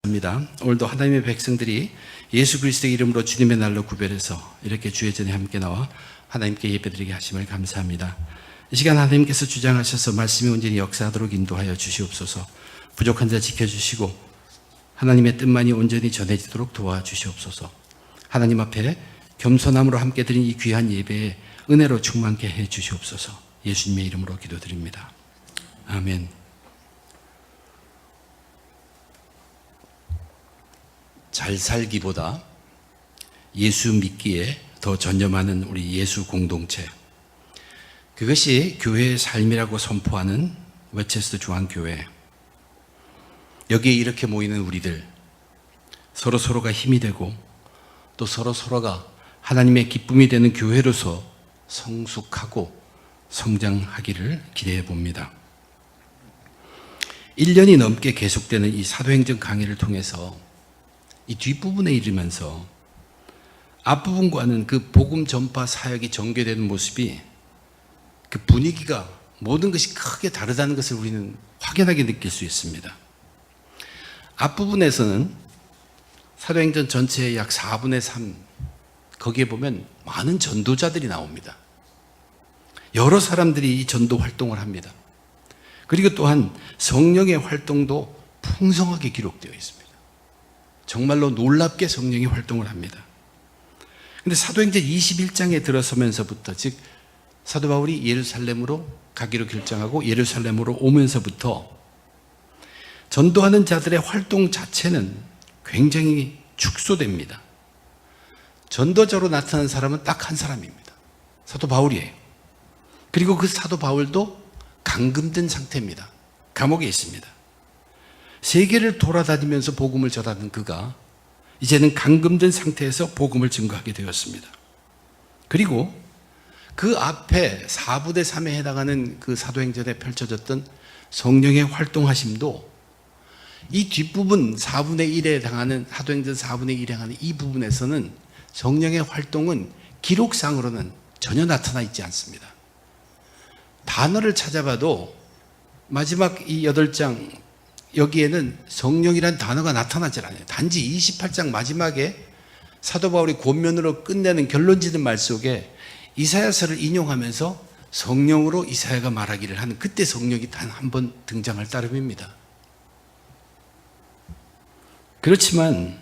합니다. 오늘도 하나님의 백성들이 예수 그리스도의 이름으로 주님의 날로 구별해서 이렇게 주의 전에 함께 나와 하나님께 예배드리게 하심을 감사합니다. 이 시간 하나님께서 주장하셔서 말씀이 온전히 역사하도록 인도하여 주시옵소서. 부족한 자 지켜주시고 하나님의 뜻만이 온전히 전해지도록 도와주시옵소서. 하나님 앞에 겸손함으로 함께 드린 이 귀한 예배에 은혜로 충만케 해 주시옵소서. 예수님의 이름으로 기도드립니다. 아멘. 잘 살기보다 예수 믿기에 더 전념하는 우리 예수 공동체, 그것이 교회의 삶이라고 선포하는 웨체스터 중앙교회. 여기에 이렇게 모이는 우리들, 서로가 힘이 되고 또 서로가 하나님의 기쁨이 되는 교회로서 성숙하고 성장하기를 기대해 봅니다. 1년이 넘게 계속되는 이 사도행전 강의를 통해서 이 뒷부분에 이르면서 앞부분과는 그 복음 전파 사역이 전개되는 모습이, 그 분위기가, 모든 것이 크게 다르다는 것을 우리는 확연하게 느낄 수 있습니다. 앞부분에서는 사도행전 전체의 약 4분의 3, 거기에 보면 많은 전도자들이 나옵니다. 여러 사람들이 이 전도 활동을 합니다. 그리고 또한 성령의 활동도 풍성하게 기록되어 있습니다. 정말로 놀랍게 성령이 활동을 합니다. 그런데 사도행전 21장에 들어서면서부터, 즉 사도 바울이 예루살렘으로 가기로 결정하고 예루살렘으로 오면서부터 전도하는 자들의 활동 자체는 굉장히 축소됩니다. 전도자로 나타난 사람은 딱 한 사람입니다. 사도 바울이에요. 그리고 그 사도 바울도 감금된 상태입니다. 감옥에 있습니다. 세계를 돌아다니면서 복음을 전하는 그가 이제는 감금된 상태에서 복음을 증거하게 되었습니다. 그리고 그 앞에 4분의 3에 해당하는 그 사도행전에 펼쳐졌던 성령의 활동하심도 이 뒷부분 4분의 1에 해당하는, 사도행전 4분의 1에 해당하는 이 부분에서는 성령의 활동은 기록상으로는 전혀 나타나 있지 않습니다. 단어를 찾아봐도 마지막 이 8장, 여기에는 성령이란 단어가 나타나질 않아요. 단지 28장 마지막에 사도 바울이 권면으로 끝내는 결론짓는 말 속에 이사야서를 인용하면서 성령으로 이사야가 말하기를 하는, 그때 성령이 단 한 번 등장할 따름입니다. 그렇지만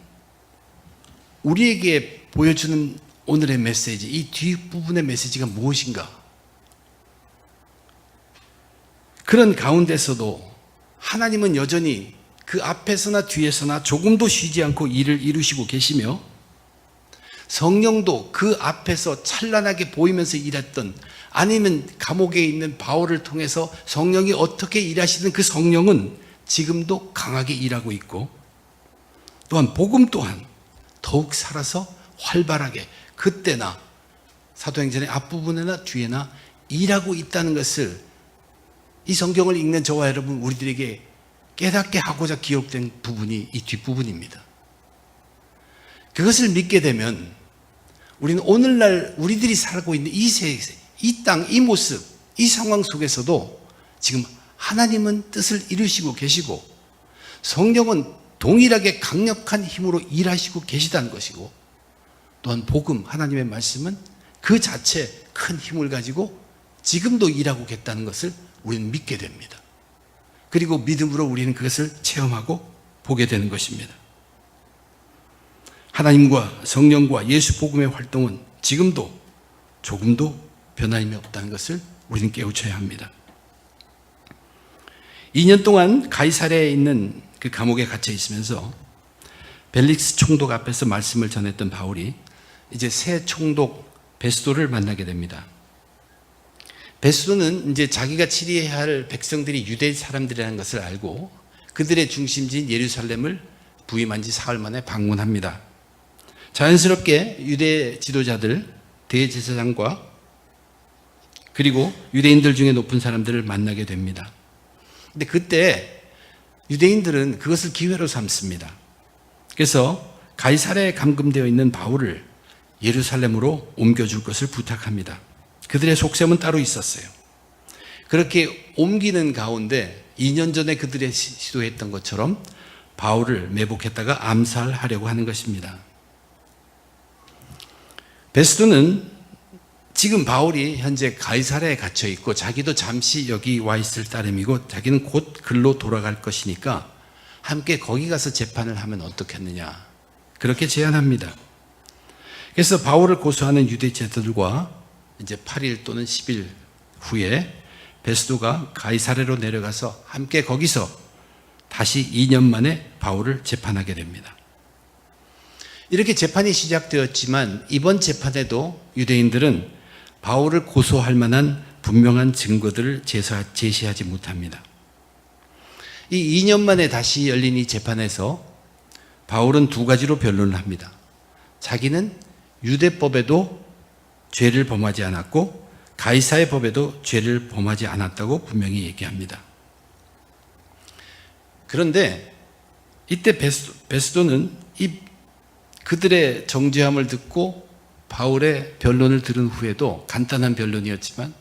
우리에게 보여주는 오늘의 메시지, 이 뒷부분의 메시지가 무엇인가? 그런 가운데서도 하나님은 여전히 그 앞에서나 뒤에서나 조금도 쉬지 않고 일을 이루시고 계시며, 성령도 그 앞에서 찬란하게 보이면서 일했던, 아니면 감옥에 있는 바울을 통해서 성령이 어떻게 일하시는 그 성령은 지금도 강하게 일하고 있고, 또한 복음 또한 더욱 살아서 활발하게 그때나 사도행전의 앞부분이나 뒤에나 일하고 있다는 것을 이 성경을 읽는 저와 여러분, 우리들에게 깨닫게 하고자 기록된 부분이 이 뒷부분입니다. 그것을 믿게 되면 우리는 오늘날 우리들이 살고 있는 이 세계, 이 땅, 이 모습, 이 상황 속에서도 지금 하나님은 뜻을 이루시고 계시고 성령은 동일하게 강력한 힘으로 일하시고 계시다는 것이고, 또한 복음, 하나님의 말씀은 그 자체 큰 힘을 가지고 지금도 일하고 계시다는 것을 우리는 믿게 됩니다. 그리고 믿음으로 우리는 그것을 체험하고 보게 되는 것입니다. 하나님과 성령과 예수 복음의 활동은 지금도 조금도 변함이 없다는 것을 우리는 깨우쳐야 합니다. 2년 동안 가이사랴에 있는 그 감옥에 갇혀 있으면서 벨릭스 총독 앞에서 말씀을 전했던 바울이 이제 새 총독 베스도를 만나게 됩니다. 베스도는 이제 자기가 치리해야 할 백성들이 유대 사람들이라는 것을 알고 그들의 중심지인 예루살렘을 부임한 지 사흘 만에 방문합니다. 자연스럽게 유대 지도자들, 대제사장과 그리고 유대인들 중에 높은 사람들을 만나게 됩니다. 근데 그때 유대인들은 그것을 기회로 삼습니다. 그래서 가이사랴에 감금되어 있는 바울을 예루살렘으로 옮겨줄 것을 부탁합니다. 그들의 속셈은 따로 있었어요. 그렇게 옮기는 가운데 2년 전에 그들이 시도했던 것처럼 바울을 매복했다가 암살하려고 하는 것입니다. 베스도는 지금 바울이 현재 가이사랴에 갇혀 있고 자기도 잠시 여기 와 있을 따름이고 자기는 곧 글로 돌아갈 것이니까 함께 거기 가서 재판을 하면 어떻겠느냐, 그렇게 제안합니다. 그래서 바울을 고소하는 유대 제자들과 이제 8일 또는 10일 후에 베스도가 가이사랴로 내려가서 함께 거기서 다시 2년 만에 바울을 재판하게 됩니다. 이렇게 재판이 시작되었지만 이번 재판에도 유대인들은 바울을 고소할 만한 분명한 증거들을 제시하지 못합니다. 이 2년 만에 다시 열린 이 재판에서 바울은 두 가지로 변론을 합니다. 자기는 유대법에도 죄를 범하지 않았고 가이사의 법에도 죄를 범하지 않았다고 분명히 얘기합니다. 그런데 이때 베스도는 그들의 정죄함을 듣고 바울의 변론을 들은 후에도 간단한 변론이었지만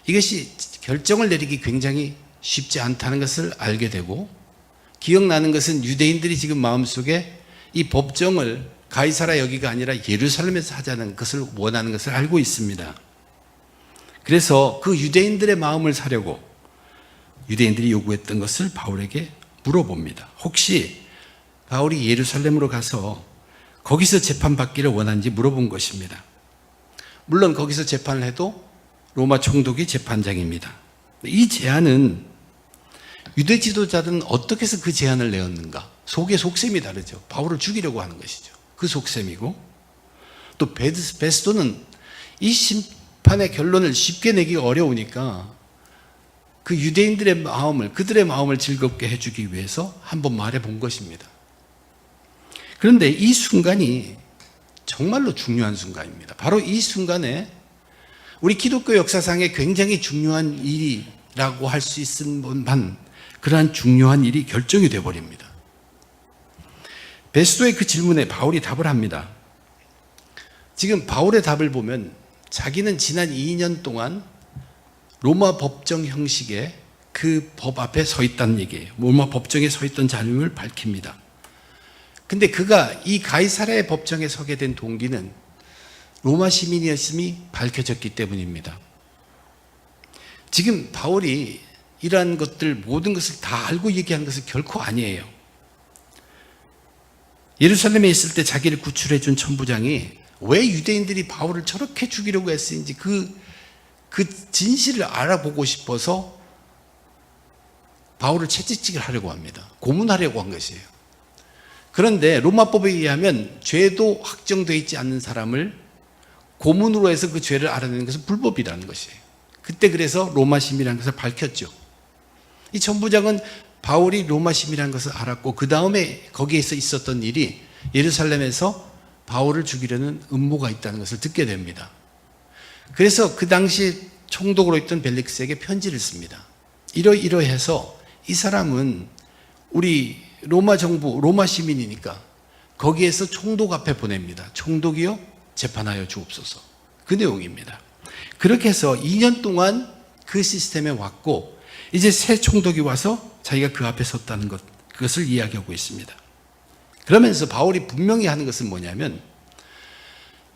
이것이 결정을 내리기 굉장히 쉽지 않다는 것을 알게 되고, 기억나는 것은 유대인들이 지금 마음속에 이 법정을 가이사랴 여기가 아니라 예루살렘에서 하자는 것을 원하는 것을 알고 있습니다. 그래서 그 유대인들의 마음을 사려고 유대인들이 요구했던 것을 바울에게 물어봅니다. 혹시 바울이 예루살렘으로 가서 거기서 재판받기를 원하는지 물어본 것입니다. 물론 거기서 재판을 해도 로마 총독이 재판장입니다. 이 제안은 유대 지도자들은 어떻게 해서 그 제안을 내었는가? 속의 속셈이 다르죠. 바울을 죽이려고 하는 것이죠. 그 속셈이고, 또 베스도는 이 심판의 결론을 쉽게 내기가 어려우니까 그 유대인들의 마음을, 그들의 마음을 즐겁게 해주기 위해서 한번 말해본 것입니다. 그런데 이 순간이 정말로 중요한 순간입니다. 바로 이 순간에 우리 기독교 역사상에 굉장히 중요한 일이라고 할 수 있을 만한 그러한 중요한 일이 결정이 되어버립니다. 베스도의 그 질문에 바울이 답을 합니다. 지금 바울의 답을 보면 자기는 지난 2년 동안 로마 법정 형식의 그 법 앞에 서 있다는 얘기예요. 로마 법정에 서 있던 자료를 밝힙니다. 근데 그가 이 가이사랴의 법정에 서게 된 동기는 로마 시민이었음이 밝혀졌기 때문입니다. 지금 바울이 이러한 것들, 모든 것을 다 알고 얘기하는 것은 결코 아니에요. 예루살렘에 있을 때 자기를 구출해 준 천부장이 왜 유대인들이 바울을 저렇게 죽이려고 했는지 그 진실을 알아보고 싶어서 바울을 채찍질을 하려고 합니다. 고문하려고 한 것이에요. 그런데 로마법에 의하면 죄도 확정되어 있지 않는 사람을 고문으로 해서 그 죄를 알아내는 것은 불법이라는 것이에요. 그때 그래서 로마 시민이라는 것을 밝혔죠. 이 천부장은 바울이 로마 시민이라는 것을 알았고 그 다음에 거기에서 있었던 일이 예루살렘에서 바울을 죽이려는 음모가 있다는 것을 듣게 됩니다. 그래서 그 당시 총독으로 있던 벨릭스에게 편지를 씁니다. 이러이러해서 이 사람은 우리 로마 정부, 로마 시민이니까 거기에서 총독 앞에 보냅니다. 총독이요, 재판하여 주옵소서. 그 내용입니다. 그렇게 해서 2년 동안 그 시스템에 왔고 이제 새 총독이 와서 자기가 그 앞에 섰다는 것, 그것을 이야기하고 있습니다. 그러면서 바울이 분명히 하는 것은 뭐냐면,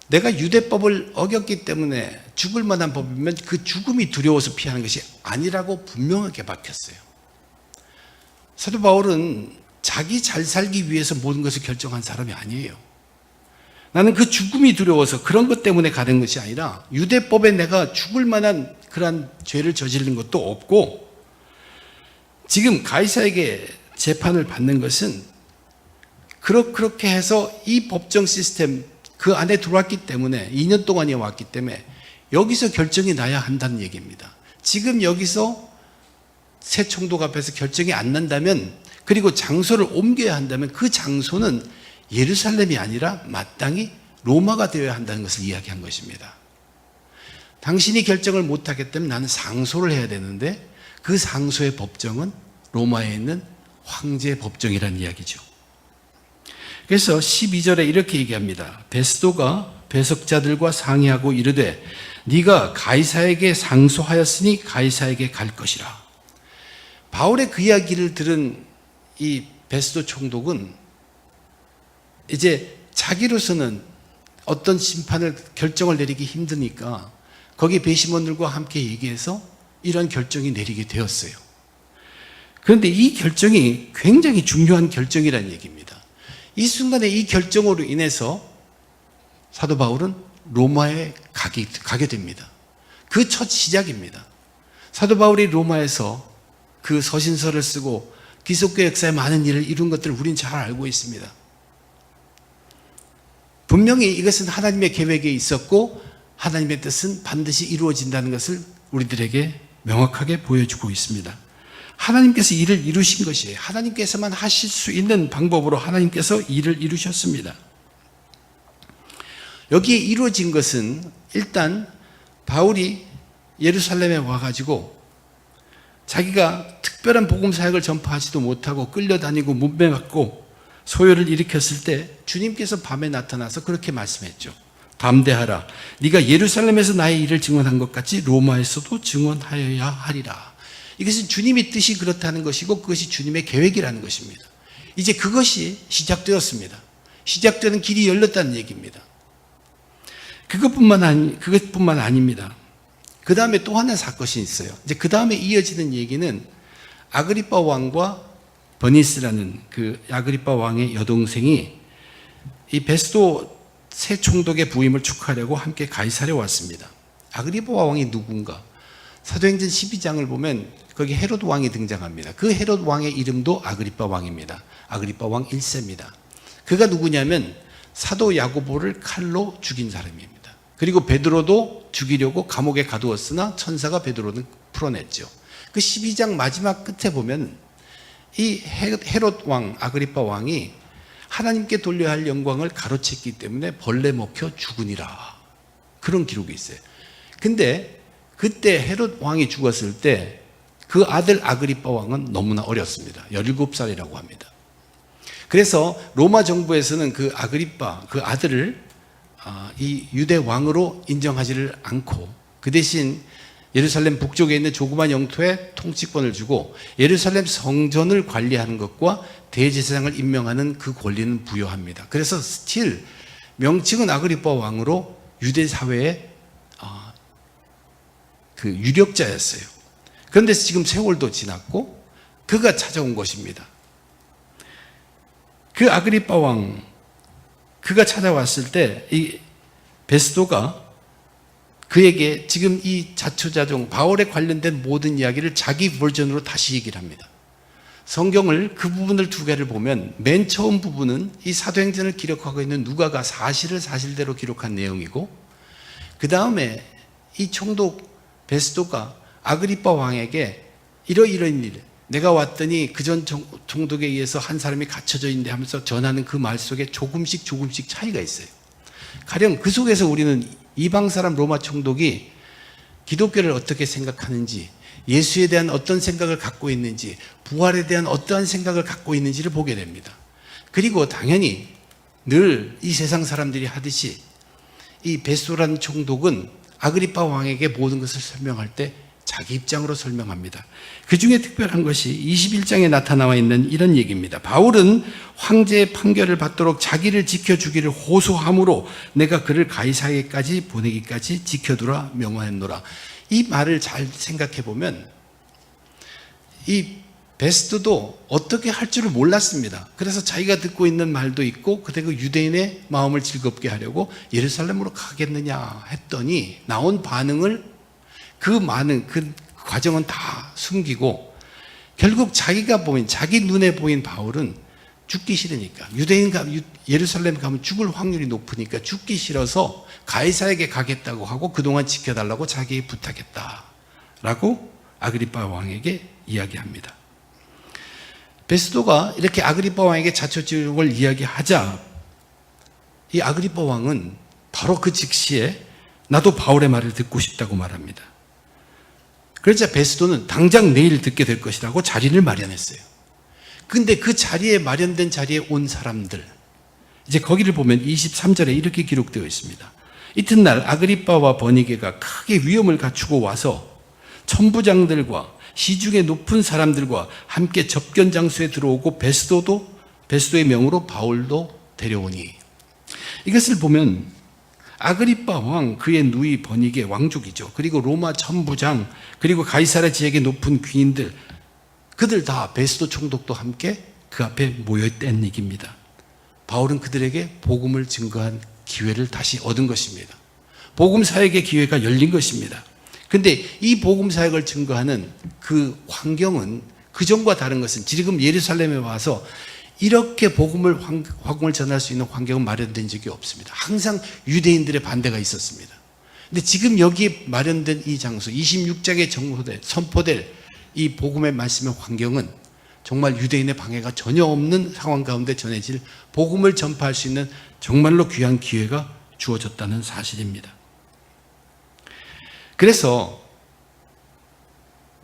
내가 유대법을 어겼기 때문에 죽을 만한 법이면 그 죽음이 두려워서 피하는 것이 아니라고 분명하게 밝혔어요. 사도 바울은 자기 잘 살기 위해서 모든 것을 결정한 사람이 아니에요. 나는 그 죽음이 두려워서 그런 것 때문에 가는 것이 아니라 유대법에 내가 죽을 만한 그러한 죄를 저지른 것도 없고, 지금 가이사에게 재판을 받는 것은 그렇게 해서 이 법정 시스템 그 안에 들어왔기 때문에 2년 동안이 왔기 때문에 여기서 결정이 나야 한다는 얘기입니다. 지금 여기서 새 총독 앞에서 결정이 안 난다면, 그리고 장소를 옮겨야 한다면 그 장소는 예루살렘이 아니라 마땅히 로마가 되어야 한다는 것을 이야기한 것입니다. 당신이 결정을 못하겠다면 나는 상소를 해야 되는데 그 상소의 법정은 로마에 있는 황제 법정이라는 이야기죠. 그래서 12절에 이렇게 얘기합니다. 베스도가 배석자들과 상의하고 이르되 네가 가이사에게 상소하였으니 가이사에게 갈 것이라. 바울의 그 이야기를 들은 이 베스도 총독은 이제 자기로서는 어떤 심판을 결정을 내리기 힘드니까 거기 배심원들과 함께 얘기해서 이런 결정이 내리게 되었어요. 그런데 이 결정이 굉장히 중요한 결정이라는 얘기입니다. 이 순간에 이 결정으로 인해서 사도 바울은 로마에 가게 됩니다. 그 첫 시작입니다. 사도 바울이 로마에서 그 서신서를 쓰고 기독교 역사에 많은 일을 이룬 것들을 우리는 잘 알고 있습니다. 분명히 이것은 하나님의 계획에 있었고 하나님의 뜻은 반드시 이루어진다는 것을 우리들에게 명확하게 보여주고 있습니다. 하나님께서 일을 이루신 것이에요. 하나님께서만 하실 수 있는 방법으로 하나님께서 일을 이루셨습니다. 여기에 이루어진 것은 일단 바울이 예루살렘에 와가지고 자기가 특별한 복음 사역을 전파하지도 못하고 끌려다니고 문매맞고 소요를 일으켰을 때 주님께서 밤에 나타나서 그렇게 말씀했죠. 담대하라. 네가 예루살렘에서 나의 일을 증언한 것 같이 로마에서도 증언하여야 하리라. 이것은 주님의 뜻이 그렇다는 것이고 그것이 주님의 계획이라는 것입니다. 이제 그것이 시작되었습니다. 시작되는 길이 열렸다는 얘기입니다. 그것뿐만 아닙니다. 그 다음에 또 하나 사건이 있어요. 이제 그 다음에 이어지는 얘기는 아그리빠 왕과 버니스라는 그 아그리빠 왕의 여동생이 이 베스도 새 총독의 부임을 축하하려고 함께 가이사랴에 왔습니다. 아그리빠 왕이 누군가? 사도행전 12장을 보면 거기 헤롯 왕이 등장합니다. 그 헤롯 왕의 이름도 아그리빠 왕입니다. 아그리빠 왕 1세입니다. 그가 누구냐면 사도 야고보를 칼로 죽인 사람입니다. 그리고 베드로도 죽이려고 감옥에 가두었으나 천사가 베드로는 풀어냈죠. 그 12장 마지막 끝에 보면 이 헤롯 왕, 아그리빠 왕이 하나님께 돌려야 할 영광을 가로챘기 때문에 벌레 먹혀 죽으니라. 그런 기록이 있어요. 근데 그때 헤롯 왕이 죽었을 때 그 아들 아그리빠 왕은 너무나 어렸습니다. 17살이라고 합니다. 그래서 로마 정부에서는 그 아그리빠, 그 아들을 이 유대 왕으로 인정하지를 않고 그 대신 예루살렘 북쪽에 있는 조그만 영토에 통치권을 주고 예루살렘 성전을 관리하는 것과 대제사장을 임명하는 그 권리는 부여합니다. 그래서 스틸 명칭은 아그리빠 왕으로 유대 사회의 그 유력자였어요. 그런데 지금 세월도 지났고 그가 찾아온 것입니다. 그 아그리빠 왕, 그가 찾아왔을 때 이 베스도가 그에게 지금 이 자초자종 바울에 관련된 모든 이야기를 자기 버전으로 다시 얘기를 합니다. 성경을 그 부분을 두 개를 보면 맨 처음 부분은 이 사도행전을 기록하고 있는 누가가 사실을 사실대로 기록한 내용이고 그 다음에 이 총독 베스도가 아그리빠 왕에게 이러이러한 일, 내가 왔더니 그전 총독에 의해서 한 사람이 갇혀져 있는데 하면서 전하는 그 말 속에 조금씩 차이가 있어요. 가령 그 속에서 우리는 이방 사람 로마 총독이 기독교를 어떻게 생각하는지, 예수에 대한 어떤 생각을 갖고 있는지, 부활에 대한 어떠한 생각을 갖고 있는지를 보게 됩니다. 그리고 당연히 늘 이 세상 사람들이 하듯이 이 베스도라는 총독은 아그리빠 왕에게 모든 것을 설명할 때 자기 입장으로 설명합니다. 그 중에 특별한 것이 21장에 나타나와 있는 이런 얘기입니다. 바울은 황제의 판결을 받도록 자기를 지켜주기를 호소함으로 내가 그를 가이사랴에까지 보내기까지 지켜두라 명하였노라. 이 말을 잘 생각해 보면 이 베스도도 어떻게 할 줄을 몰랐습니다. 그래서 자기가 듣고 있는 말도 있고 그때 그 유대인의 마음을 즐겁게 하려고 예루살렘으로 가겠느냐 했더니 나온 반응을 그 과정은 다 숨기고 결국 자기가 보인, 자기 눈에 보인 바울은 죽기 싫으니까 예루살렘 가면 죽을 확률이 높으니까 죽기 싫어서 가이사에게 가겠다고 하고 그동안 지켜달라고 자기에게 부탁했다라고 아그리빠 왕에게 이야기합니다. 베스도가 이렇게 아그리빠 왕에게 자초지종을 이야기하자 이 아그리빠 왕은 바로 그 즉시에 나도 바울의 말을 듣고 싶다고 말합니다. 그러자 베스도는 당장 내일 듣게 될 것이라고 자리를 마련했어요. 근데 그 자리에 마련된 자리에 온 사람들, 이제 거기를 보면 23절에 이렇게 기록되어 있습니다. 이튿날 아그리빠와 버니게가 크게 위험을 갖추고 와서 천부장들과 시중에 높은 사람들과 함께 접견 장소에 들어오고 베스도의 명으로 바울도 데려오니. 이것을 보면 아그리빠 왕, 그의 누이 버니게 왕족이죠. 그리고 로마 천부장, 그리고 가이사랴 지역의 높은 귀인들, 그들 다 베스도 총독도 함께 그 앞에 모여있다는 얘기입니다. 바울은 그들에게 복음을 증거한 기회를 다시 얻은 것입니다. 복음 사역의 기회가 열린 것입니다. 근데 이 복음 사역을 증거하는 그 환경은 그전과 다른 것은 지금 예루살렘에 와서 이렇게 복음을 전할 수 있는 환경은 마련된 적이 없습니다. 항상 유대인들의 반대가 있었습니다. 근데 지금 여기에 마련된 이 장소, 26장에 선포될 이 복음의 말씀의 환경은 정말 유대인의 방해가 전혀 없는 상황 가운데 전해질 복음을 전파할 수 있는 정말로 귀한 기회가 주어졌다는 사실입니다. 그래서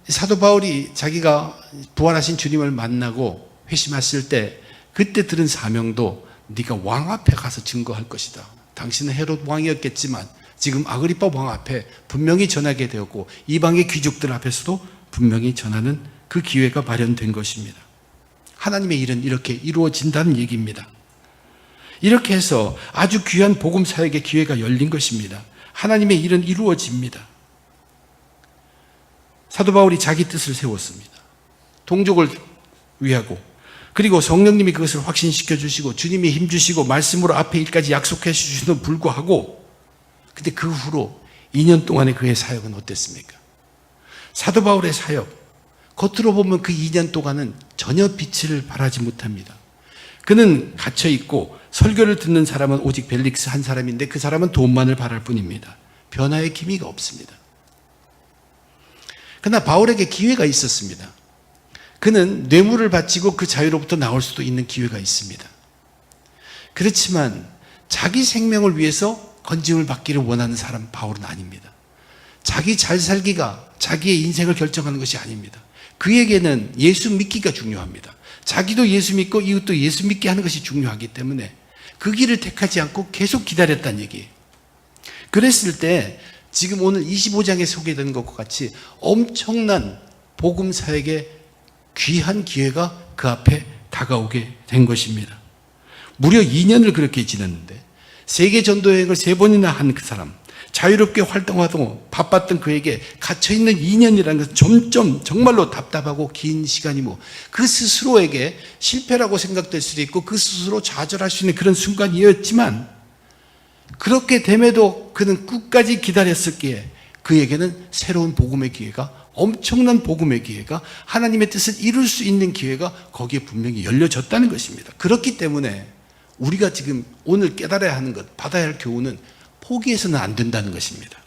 사도 바울이 자기가 부활하신 주님을 만나고 회심했을 때 그때 들은 사명도 네가 왕 앞에 가서 증거할 것이다. 당신은 헤롯 왕이었겠지만 지금 아그리빠 왕 앞에 분명히 전하게 되었고 이방의 귀족들 앞에서도 분명히 전하는 그 기회가 마련된 것입니다. 하나님의 일은 이렇게 이루어진다는 얘기입니다. 이렇게 해서 아주 귀한 복음 사역의 기회가 열린 것입니다. 하나님의 일은 이루어집니다. 사도 바울이 자기 뜻을 세웠습니다. 동족을 위하고, 그리고 성령님이 그것을 확신시켜 주시고 주님이 힘 주시고 말씀으로 앞에 일까지 약속해 주시는 불구하고, 근데 그 후로 2년 동안의 그의 사역은 어땠습니까? 사도 바울의 사역, 겉으로 보면 그 2년 동안은 전혀 빛을 발하지 못합니다. 그는 갇혀 있고 설교를 듣는 사람은 오직 벨릭스 한 사람인데 그 사람은 돈만을 바랄 뿐입니다. 변화의 기미가 없습니다. 그러나 바울에게 기회가 있었습니다. 그는 뇌물을 바치고 그 자유로부터 나올 수도 있는 기회가 있습니다. 그렇지만 자기 생명을 위해서 건짐을 받기를 원하는 사람 바울은 아닙니다. 자기 잘 살기가 자기의 인생을 결정하는 것이 아닙니다. 그에게는 예수 믿기가 중요합니다. 자기도 예수 믿고 이웃도 예수 믿게 하는 것이 중요하기 때문에 그 길을 택하지 않고 계속 기다렸다는 얘기예요. 그랬을 때 지금 오늘 25장에 소개된 것과 같이 엄청난 복음 사역의 귀한 기회가 그 앞에 다가오게 된 것입니다. 무려 2년을 그렇게 지냈는데 세계 전도 여행을 3번이나 한 그 사람, 자유롭게 활동하고 바빴던 그에게 갇혀있는 2년이라는 것은 점점 정말로 답답하고 긴 시간이고 그 스스로에게 실패라고 생각될 수도 있고 그 스스로 좌절할 수 있는 그런 순간이었지만 그렇게 됨에도 그는 끝까지 기다렸었기에 그에게는 새로운 복음의 기회가, 엄청난 복음의 기회가, 하나님의 뜻을 이룰 수 있는 기회가 거기에 분명히 열려졌다는 것입니다. 그렇기 때문에 우리가 지금 오늘 깨달아야 하는 것, 받아야 할 교훈은 포기해서는 안 된다는 것입니다.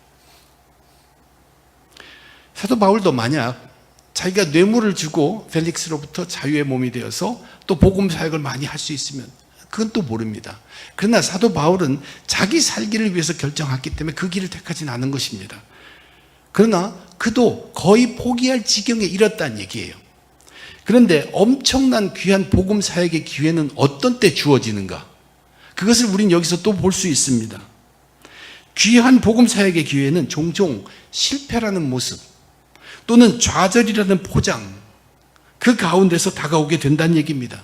사도 바울도 만약 자기가 뇌물을 주고 펠릭스로부터 자유의 몸이 되어서 또 복음 사역을 많이 할 수 있으면 그건 또 모릅니다. 그러나 사도 바울은 자기 살기를 위해서 결정했기 때문에 그 길을 택하지는 않은 것입니다. 그러나 그도 거의 포기할 지경에 이르렀다는 얘기예요. 그런데 엄청난 귀한 복음 사역의 기회는 어떤 때 주어지는가? 그것을 우린 여기서 또 볼 수 있습니다. 귀한 복음 사역의 기회는 종종 실패라는 모습 또는 좌절이라는 포장, 그 가운데서 다가오게 된다는 얘기입니다.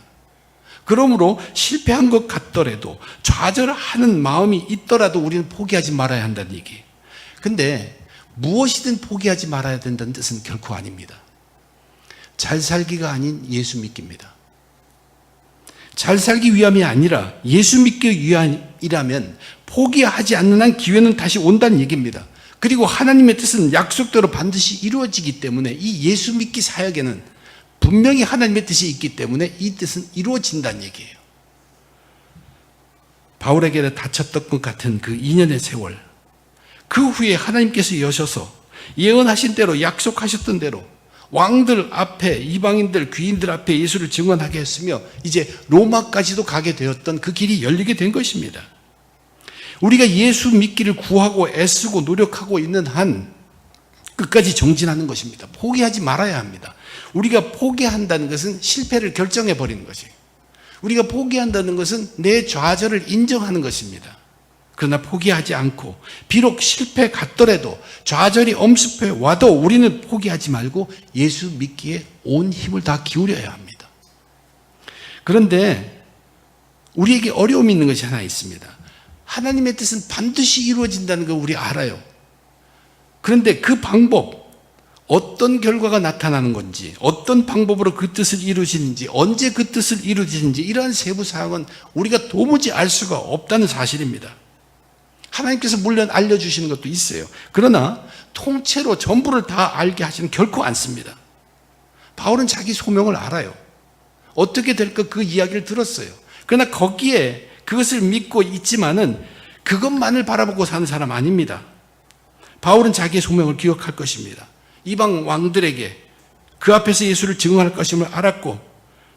그러므로 실패한 것 같더라도 좌절하는 마음이 있더라도 우리는 포기하지 말아야 한다는 얘기예요. 근데 무엇이든 포기하지 말아야 된다는 뜻은 결코 아닙니다. 잘 살기가 아닌 예수 믿기입니다. 잘 살기 위함이 아니라 예수 믿기 위함이라면 포기하지 않는 한 기회는 다시 온다는 얘기입니다. 그리고 하나님의 뜻은 약속대로 반드시 이루어지기 때문에 이 예수 믿기 사역에는 분명히 하나님의 뜻이 있기 때문에 이 뜻은 이루어진다는 얘기예요. 바울에게 닥쳤던 것 같은 그 2년의 세월, 그 후에 하나님께서 여셔서 예언하신 대로, 약속하셨던 대로 왕들 앞에, 이방인들, 귀인들 앞에 예수를 증언하게 했으며 이제 로마까지도 가게 되었던 그 길이 열리게 된 것입니다. 우리가 예수 믿기를 구하고 애쓰고 노력하고 있는 한 끝까지 정진하는 것입니다. 포기하지 말아야 합니다. 우리가 포기한다는 것은 실패를 결정해 버리는 것이에요. 우리가 포기한다는 것은 내 좌절을 인정하는 것입니다. 그러나 포기하지 않고 비록 실패 같더라도 좌절이 엄습해 와도 우리는 포기하지 말고 예수 믿기에 온 힘을 다 기울여야 합니다. 그런데 우리에게 어려움이 있는 것이 하나 있습니다. 하나님의 뜻은 반드시 이루어진다는 걸 우리 알아요. 그런데 그 방법, 어떤 결과가 나타나는 건지, 어떤 방법으로 그 뜻을 이루시는지, 언제 그 뜻을 이루시는지 이러한 세부 사항은 우리가 도무지 알 수가 없다는 사실입니다. 하나님께서 물론 알려주시는 것도 있어요. 그러나 통째로 전부를 다 알게 하시는 결코 않습니다. 바울은 자기 소명을 알아요. 어떻게 될까 그 이야기를 들었어요. 그러나 거기에 그것을 믿고 있지만은 그것만을 바라보고 사는 사람 아닙니다. 바울은 자기의 소명을 기억할 것입니다. 이방 왕들에게 그 앞에서 예수를 증언할 것임을 알았고,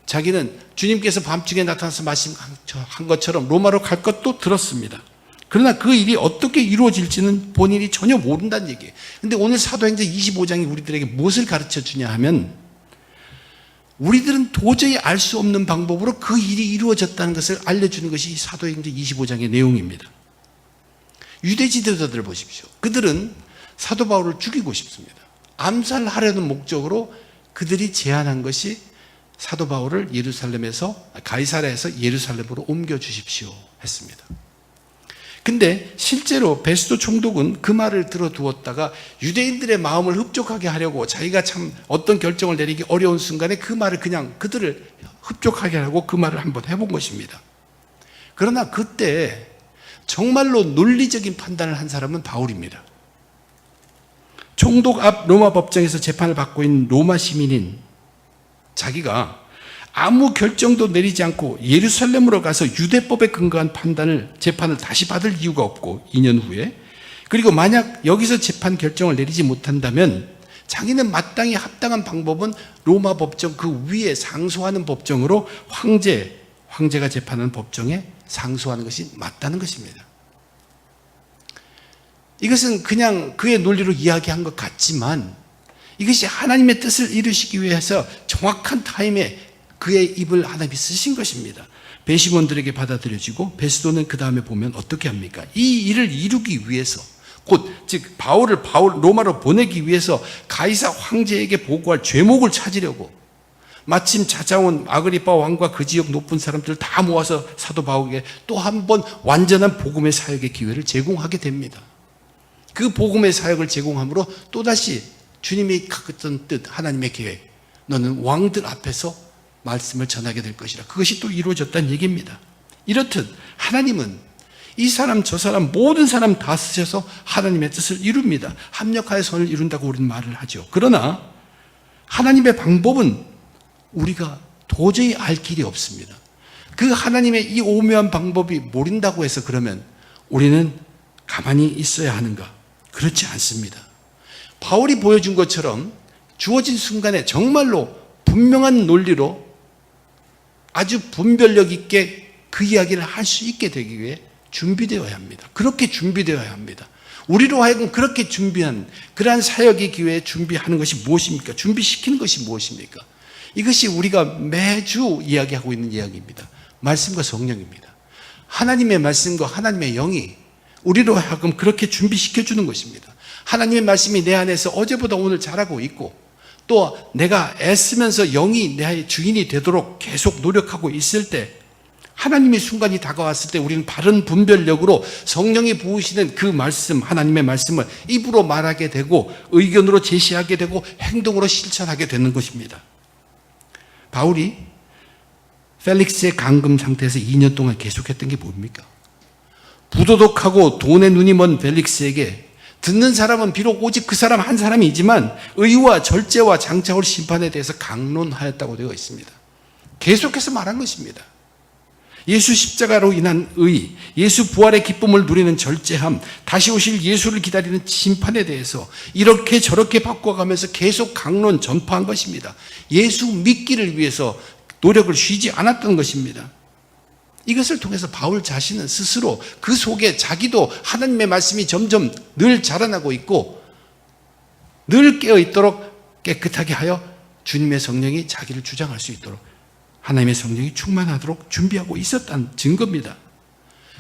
자기는 주님께서 밤중에 나타나서 말씀한 것처럼 로마로 갈 것도 들었습니다. 그러나 그 일이 어떻게 이루어질지는 본인이 전혀 모른다는 얘기예요. 그런데 오늘 사도행전 25장이 우리들에게 무엇을 가르쳐 주냐 하면, 우리들은 도저히 알 수 없는 방법으로 그 일이 이루어졌다는 것을 알려주는 것이 사도행전 25장의 내용입니다. 유대 지도자들을 보십시오. 그들은 사도 바울을 죽이고 싶습니다. 암살하려는 목적으로 그들이 제안한 것이 사도 바울을 가이사랴에서 예루살렘으로 옮겨 주십시오 했습니다. 근데 실제로 베스도 총독은 그 말을 들어두었다가 유대인들의 마음을 흡족하게 하려고 자기가 참 어떤 결정을 내리기 어려운 순간에 그 말을 그냥 그들을 흡족하게 하려고 그 말을 한번 해본 것입니다. 그러나 그때 정말로 논리적인 판단을 한 사람은 바울입니다. 총독 앞 로마 법정에서 재판을 받고 있는 로마 시민인 자기가 아무 결정도 내리지 않고 예루살렘으로 가서 유대법에 근거한 재판을 다시 받을 이유가 없고 2년 후에, 그리고 만약 여기서 재판 결정을 내리지 못한다면 자기는 마땅히 합당한 방법은 로마 법정 그 위에 상소하는 법정으로 황제가 재판하는 법정에 상소하는 것이 맞다는 것입니다. 이것은 그냥 그의 논리로 이야기한 것 같지만 이것이 하나님의 뜻을 이루시기 위해서 정확한 타임에 그의 입을 하나님이 쓰신 것입니다. 배심원들에게 받아들여지고 베스도는 그 다음에 보면 어떻게 합니까? 이 일을 이루기 위해서, 즉 바울을 로마로 보내기 위해서 가이사 황제에게 보고할 죄목을 찾으려고 마침 찾아온 아그리파 왕과 그 지역 높은 사람들을 다 모아서 사도 바울에게 또 한 번 완전한 복음의 사역의 기회를 제공하게 됩니다. 그 복음의 사역을 제공함으로 또다시 주님이 갖던 뜻, 하나님의 계획, 너는 왕들 앞에서 말씀을 전하게 될 것이라, 그것이 또 이루어졌다는 얘기입니다. 이렇듯 하나님은 이 사람 저 사람 모든 사람 다 쓰셔서 하나님의 뜻을 이룹니다. 합력하여 선을 이룬다고 우리는 말을 하죠. 그러나 하나님의 방법은 우리가 도저히 알 길이 없습니다. 그 하나님의 이 오묘한 방법이 모른다고 해서 그러면 우리는 가만히 있어야 하는가? 그렇지 않습니다. 바울이 보여준 것처럼 주어진 순간에 정말로 분명한 논리로 아주 분별력 있게 그 이야기를 할 수 있게 되기 위해 준비되어야 합니다. 그렇게 준비되어야 합니다. 우리로 하여금 그렇게 준비한 그러한 사역의 기회에 준비하는 것이 무엇입니까? 준비시키는 것이 무엇입니까? 이것이 우리가 매주 이야기하고 있는 이야기입니다. 말씀과 성령입니다. 하나님의 말씀과 하나님의 영이 우리로 하여금 그렇게 준비시켜주는 것입니다. 하나님의 말씀이 내 안에서 어제보다 오늘 잘하고 있고, 또 내가 애쓰면서 영이 내 주인이 되도록 계속 노력하고 있을 때, 하나님의 순간이 다가왔을 때 우리는 바른 분별력으로 성령이 부으시는 그 말씀, 하나님의 말씀을 입으로 말하게 되고 의견으로 제시하게 되고 행동으로 실천하게 되는 것입니다. 바울이 펠릭스의 감금 상태에서 2년 동안 계속했던 게 뭡니까? 부도덕하고 돈에 눈이 먼 펠릭스에게 듣는 사람은 비록 오직 그 사람 한 사람이지만 의와 절제와 장차올 심판에 대해서 강론하였다고 되어 있습니다. 계속해서 말한 것입니다. 예수 십자가로 인한 의, 예수 부활의 기쁨을 누리는 절제함, 다시 오실 예수를 기다리는 심판에 대해서 이렇게 저렇게 바꿔가면서 계속 강론 전파한 것입니다. 예수 믿기를 위해서 노력을 쉬지 않았던 것입니다. 이것을 통해서 바울 자신은 스스로 그 속에 자기도 하나님의 말씀이 점점 늘 자라나고 있고 늘 깨어있도록 깨끗하게 하여 주님의 성령이 자기를 주장할 수 있도록 하나님의 성령이 충만하도록 준비하고 있었다는 증거입니다.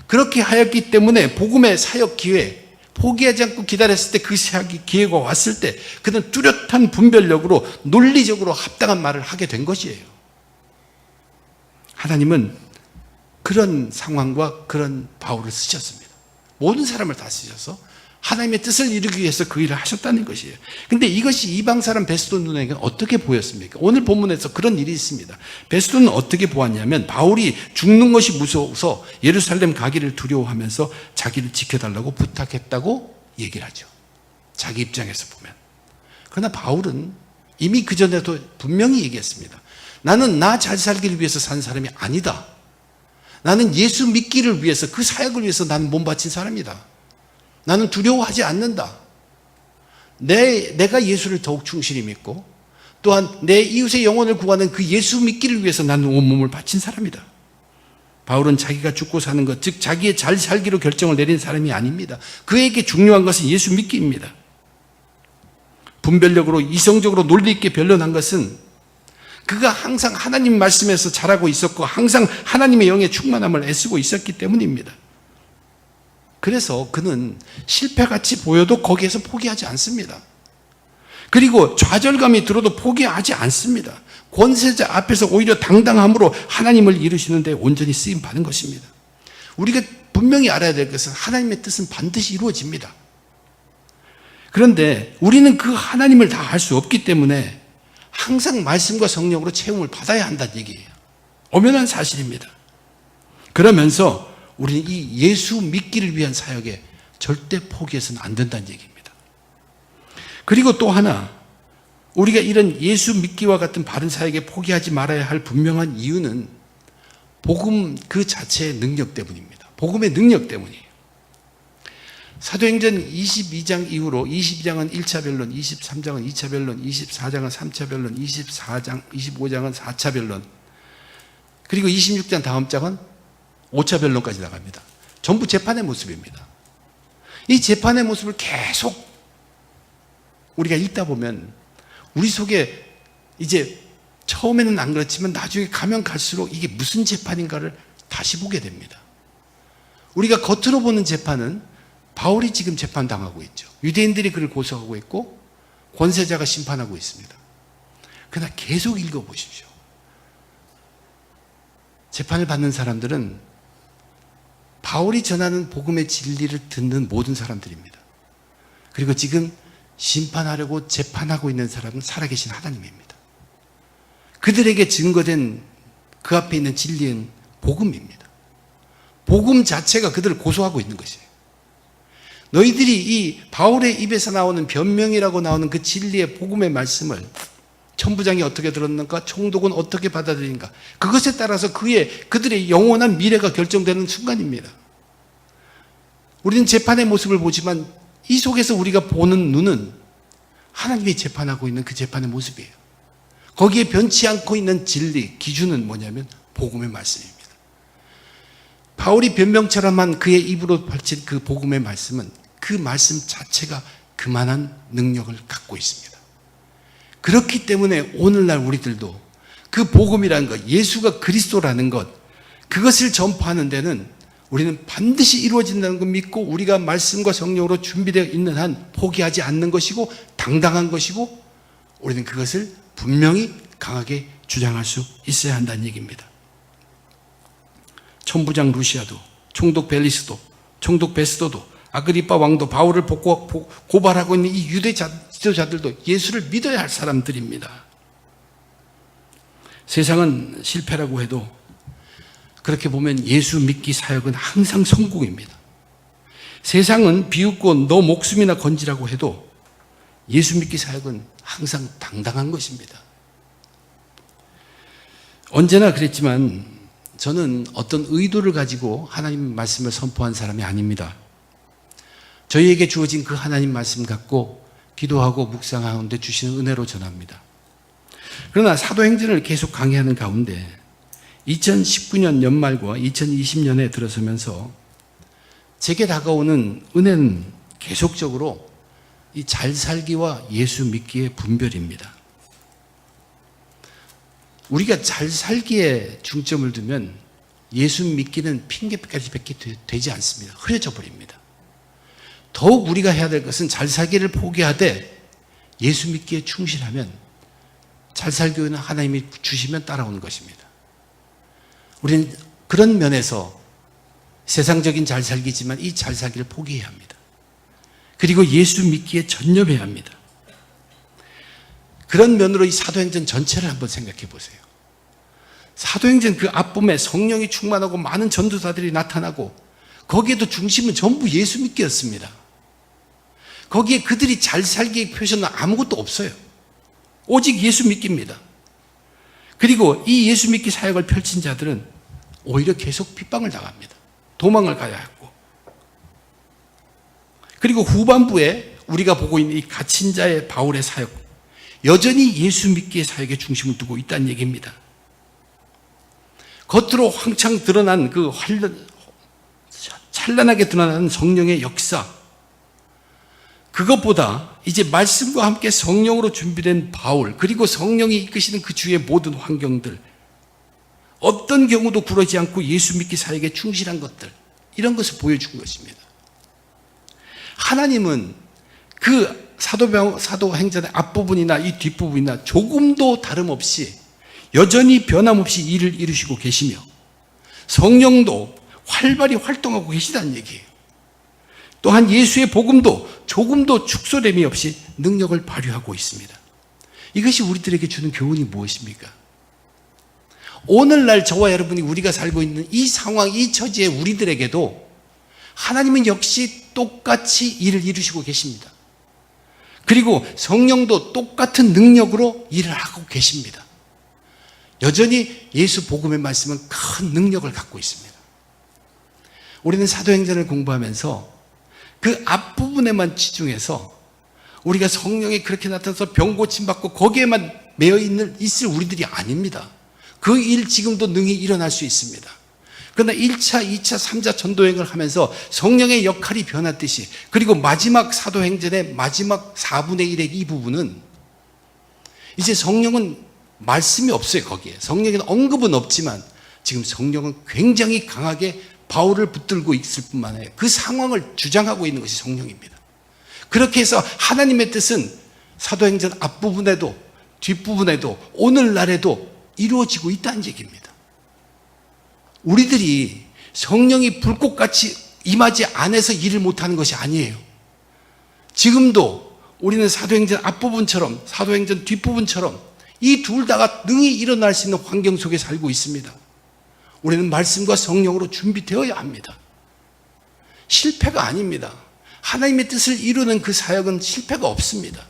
그렇게 하였기 때문에 복음의 사역 기회, 포기하지 않고 기다렸을 때 그 사역 기회가 왔을 때 그는 뚜렷한 분별력으로 논리적으로 합당한 말을 하게 된 것이에요. 하나님은 그런 상황과 그런 바울을 쓰셨습니다. 모든 사람을 다 쓰셔서 하나님의 뜻을 이루기 위해서 그 일을 하셨다는 것이에요. 근데 이것이 이방 사람 베스도 눈에게 어떻게 보였습니까? 오늘 본문에서 그런 일이 있습니다. 베스도는 어떻게 보았냐면 바울이 죽는 것이 무서워서 예루살렘 가기를 두려워하면서 자기를 지켜달라고 부탁했다고 얘기를 하죠. 자기 입장에서 보면. 그러나 바울은 이미 그전에도 분명히 얘기했습니다. 나는 나 잘 살기를 위해서 산 사람이 아니다. 나는 예수 믿기를 위해서, 그 사역을 위해서 나는 몸 바친 사람이다. 나는 두려워하지 않는다. 내가 예수를 더욱 충실히 믿고 또한 내 이웃의 영혼을 구하는 그 예수 믿기를 위해서 나는 온몸을 바친 사람이다. 바울은 자기가 죽고 사는 것, 즉 자기의 잘 살기로 결정을 내린 사람이 아닙니다. 그에게 중요한 것은 예수 믿기입니다. 분별력으로 이성적으로 논리 있게 변론한 것은 그가 항상 하나님 말씀에서 자라고 있었고 항상 하나님의 영의 충만함을 애쓰고 있었기 때문입니다. 그래서 그는 실패같이 보여도 거기에서 포기하지 않습니다. 그리고 좌절감이 들어도 포기하지 않습니다. 권세자 앞에서 오히려 당당함으로 하나님을 이루시는 데 온전히 쓰임 받은 것입니다. 우리가 분명히 알아야 될 것은 하나님의 뜻은 반드시 이루어집니다. 그런데 우리는 그 하나님을 다 알 수 없기 때문에 항상 말씀과 성령으로 채움을 받아야 한다는 얘기예요. 엄연한 사실입니다. 그러면서 우리는 이 예수 믿기를 위한 사역에 절대 포기해서는 안 된다는 얘기입니다. 그리고 또 하나, 우리가 이런 예수 믿기와 같은 바른 사역에 포기하지 말아야 할 분명한 이유는 복음 그 자체의 능력 때문입니다. 복음의 능력 때문이에요. 사도행전 22장 이후로 22장은 1차 변론, 23장은 2차 변론, 24장은 3차 변론, 25장은 4차 변론, 그리고 26장 다음 장은 5차 변론까지 나갑니다. 전부 재판의 모습입니다. 이 재판의 모습을 계속 우리가 읽다 보면 우리 속에 이제 처음에는 안 그렇지만 나중에 가면 갈수록 이게 무슨 재판인가를 다시 보게 됩니다. 우리가 겉으로 보는 재판은 바울이 지금 재판당하고 있죠. 유대인들이 그를 고소하고 있고 권세자가 심판하고 있습니다. 그러나 계속 읽어보십시오. 재판을 받는 사람들은 바울이 전하는 복음의 진리를 듣는 모든 사람들입니다. 그리고 지금 심판하려고 재판하고 있는 사람은 살아계신 하나님입니다. 그들에게 증거된 그 앞에 있는 진리는 복음입니다. 복음 자체가 그들을 고소하고 있는 것이에요. 너희들이 이 바울의 입에서 나오는 변명이라고 나오는 그 진리의 복음의 말씀을 천부장이 어떻게 들었는가, 총독은 어떻게 받아들인가, 그것에 따라서 그들의 영원한 미래가 결정되는 순간입니다. 우리는 재판의 모습을 보지만 이 속에서 우리가 보는 눈은 하나님이 재판하고 있는 그 재판의 모습이에요. 거기에 변치 않고 있는 진리, 기준은 뭐냐면 복음의 말씀입니다. 바울이 변명처럼만 그의 입으로 밝힌 그 복음의 말씀은 그 말씀 자체가 그만한 능력을 갖고 있습니다. 그렇기 때문에 오늘날 우리들도 그 복음이라는 것, 예수가 그리스도라는 것, 그것을 전파하는 데는 우리는 반드시 이루어진다는 걸 믿고 우리가 말씀과 성령으로 준비되어 있는 한 포기하지 않는 것이고 당당한 것이고 우리는 그것을 분명히 강하게 주장할 수 있어야 한다는 얘기입니다. 천부장 루시아도, 총독 벨리스도, 총독 베스도도, 아그리빠 왕도 바울을 고발하고 있는 이 유대 지도자들도 예수를 믿어야 할 사람들입니다. 세상은 실패라고 해도 그렇게 보면 예수 믿기 사역은 항상 성공입니다. 세상은 비웃고 너 목숨이나 건지라고 해도 예수 믿기 사역은 항상 당당한 것입니다. 언제나 그랬지만 저는 어떤 의도를 가지고 하나님 말씀을 선포한 사람이 아닙니다. 저희에게 주어진 그 하나님 말씀 갖고 기도하고 묵상하는데 주시는 은혜로 전합니다. 그러나 사도행전을 계속 강의하는 가운데 2019년 연말과 2020년에 들어서면서 제게 다가오는 은혜는 계속적으로 이 잘 살기와 예수 믿기의 분별입니다. 우리가 잘 살기에 중점을 두면 예수 믿기는 핑계까지 뱉게 되지 않습니다. 흐려져 버립니다. 더욱 우리가 해야 될 것은 잘 살기를 포기하되 예수 믿기에 충실하면 잘 살기는 하나님이 주시면 따라오는 것입니다. 우리는 그런 면에서 세상적인 잘 살기지만 이 잘 살기를 포기해야 합니다. 그리고 예수 믿기에 전념해야 합니다. 그런 면으로 이 사도행전 전체를 한번 생각해 보세요. 사도행전 그 앞부분에 성령이 충만하고 많은 전도사들이 나타나고 거기에도 중심은 전부 예수 믿기였습니다. 거기에 그들이 잘 살기의 표시는 아무것도 없어요. 오직 예수 믿기입니다. 그리고 이 예수 믿기 사역을 펼친 자들은 오히려 계속 핍박을 당합니다. 도망을 가야 했고. 그리고 후반부에 우리가 보고 있는 이 갇힌 자의 바울의 사역, 여전히 예수 믿기의 사역에 중심을 두고 있다는 얘기입니다. 겉으로 황창 드러난 그 찬란하게 드러나는 성령의 역사, 그것보다 이제 말씀과 함께 성령으로 준비된 바울, 그리고 성령이 이끄시는 그 주의 모든 환경들, 어떤 경우도 굴하지 않고 예수 믿기 사역에 충실한 것들, 이런 것을 보여준 것입니다. 하나님은 그 사도행전의 앞부분이나 이 뒷부분이나 조금도 다름없이 여전히 변함없이 일을 이루시고 계시며 성령도 활발히 활동하고 계시다는 얘기예요. 또한 예수의 복음도 조금도 축소됨이 없이 능력을 발휘하고 있습니다. 이것이 우리들에게 주는 교훈이 무엇입니까? 오늘날 저와 여러분이 우리가 살고 있는 이 상황, 이 처지에 우리들에게도 하나님은 역시 똑같이 일을 이루시고 계십니다. 그리고 성령도 똑같은 능력으로 일을 하고 계십니다. 여전히 예수 복음의 말씀은 큰 능력을 갖고 있습니다. 우리는 사도행전을 공부하면서 그 앞부분에만 치중해서 우리가 성령이 그렇게 나타나서 병 고침받고 거기에만 매여 있을 우리들이 아닙니다. 그 일 지금도 능히 일어날 수 있습니다. 그러나 1차, 2차, 3차 전도행을 하면서 성령의 역할이 변했듯이, 그리고 마지막 사도행전의 마지막 4분의 1의 이 부분은 이제 성령은 말씀이 없어요. 거기에 성령에는 언급은 없지만 지금 성령은 굉장히 강하게 바울을 붙들고 있을 뿐만 아니라 그 상황을 주장하고 있는 것이 성령입니다. 그렇게 해서 하나님의 뜻은 사도행전 앞부분에도 뒷부분에도 오늘날에도 이루어지고 있다는 얘기입니다. 우리들이 성령이 불꽃같이 임하지 않아서 일을 못하는 것이 아니에요. 지금도 우리는 사도행전 앞부분처럼 사도행전 뒷부분처럼 이 둘 다가 능히 일어날 수 있는 환경 속에 살고 있습니다. 우리는 말씀과 성령으로 준비되어야 합니다. 실패가 아닙니다. 하나님의 뜻을 이루는 그 사역은 실패가 없습니다.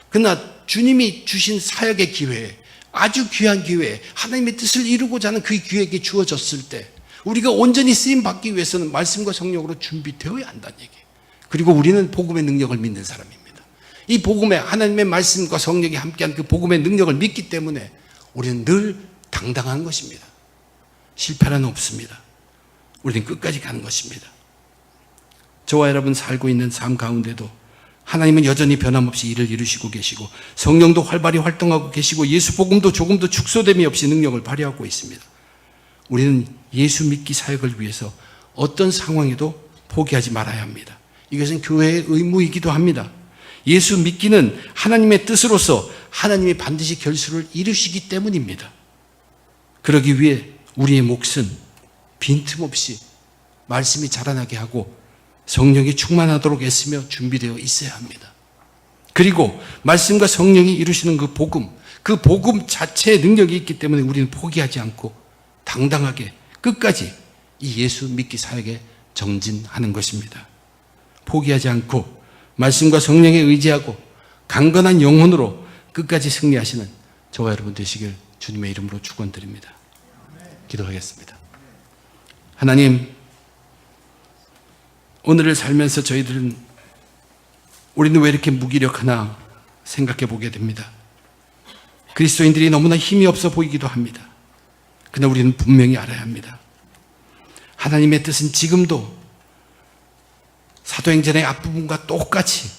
그러나 주님이 주신 사역의 기회에, 아주 귀한 기회에 하나님의 뜻을 이루고자 하는 그 기회에게 주어졌을 때 우리가 온전히 쓰임받기 위해서는 말씀과 성령으로 준비되어야 한다는 얘기예요. 그리고 우리는 복음의 능력을 믿는 사람입니다. 이 복음에 하나님의 말씀과 성령이 함께한 그 복음의 능력을 믿기 때문에 우리는 늘 당당한 것입니다. 실패는 없습니다. 우리는 끝까지 가는 것입니다. 저와 여러분 살고 있는 삶 가운데도 하나님은 여전히 변함없이 일을 이루시고 계시고 성령도 활발히 활동하고 계시고 예수 복음도 조금도 축소됨이 없이 능력을 발휘하고 있습니다. 우리는 예수 믿기 사역을 위해서 어떤 상황에도 포기하지 말아야 합니다. 이것은 교회의 의무이기도 합니다. 예수 믿기는 하나님의 뜻으로서 하나님이 반드시 결실을 이루시기 때문입니다. 그러기 위해 우리의 몫은 빈틈없이 말씀이 자라나게 하고 성령이 충만하도록 애쓰며 준비되어 있어야 합니다. 그리고 말씀과 성령이 이루시는 그 복음 자체의 능력이 있기 때문에 우리는 포기하지 않고 당당하게 끝까지 이 예수 믿기 사역에 정진하는 것입니다. 포기하지 않고 말씀과 성령에 의지하고 강건한 영혼으로 끝까지 승리하시는 저와 여러분 되시길 주님의 이름으로 축원드립니다. 기도하겠습니다. 하나님, 오늘을 살면서 우리는 왜 이렇게 무기력하나 생각해 보게 됩니다. 그리스도인들이 너무나 힘이 없어 보이기도 합니다. 그러나 우리는 분명히 알아야 합니다. 하나님의 뜻은 지금도 사도행전의 앞부분과 똑같이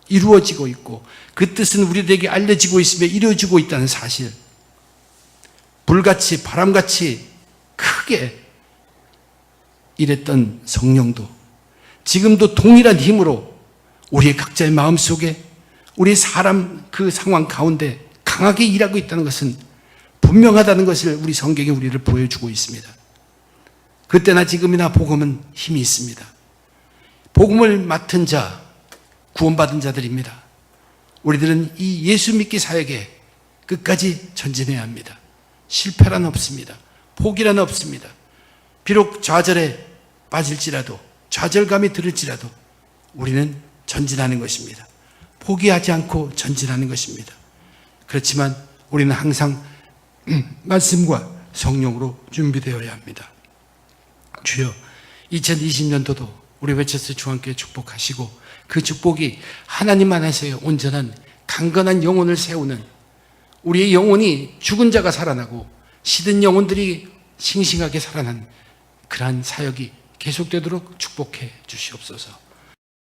이루어지고 있고 그 뜻은 우리들에게 알려지고 있으며 이루어지고 있다는 사실, 불같이 바람같이 크게 일했던 성령도 지금도 동일한 힘으로 우리의 각자의 마음속에 우리 사람 그 상황 가운데 강하게 일하고 있다는 것은 분명하다는 것을 우리 성경이 우리를 보여주고 있습니다. 그때나 지금이나 복음은 힘이 있습니다. 복음을 맡은 자, 구원받은 자들입니다. 우리들은 이 예수 믿기 사역에 끝까지 전진해야 합니다. 실패란 없습니다. 포기란 없습니다. 비록 좌절에 빠질지라도, 좌절감이 들을지라도 우리는 전진하는 것입니다. 포기하지 않고 전진하는 것입니다. 그렇지만 우리는 항상 말씀과 성령으로 준비되어야 합니다. 주여, 2020년도도 우리 웨체스 중앙교회 축복하시고 그 축복이 하나님 안에서의 온전한 강건한 영혼을 세우는, 우리의 영혼이 죽은 자가 살아나고 시든 영혼들이 싱싱하게 살아난 그러한 사역이 계속되도록 축복해 주시옵소서.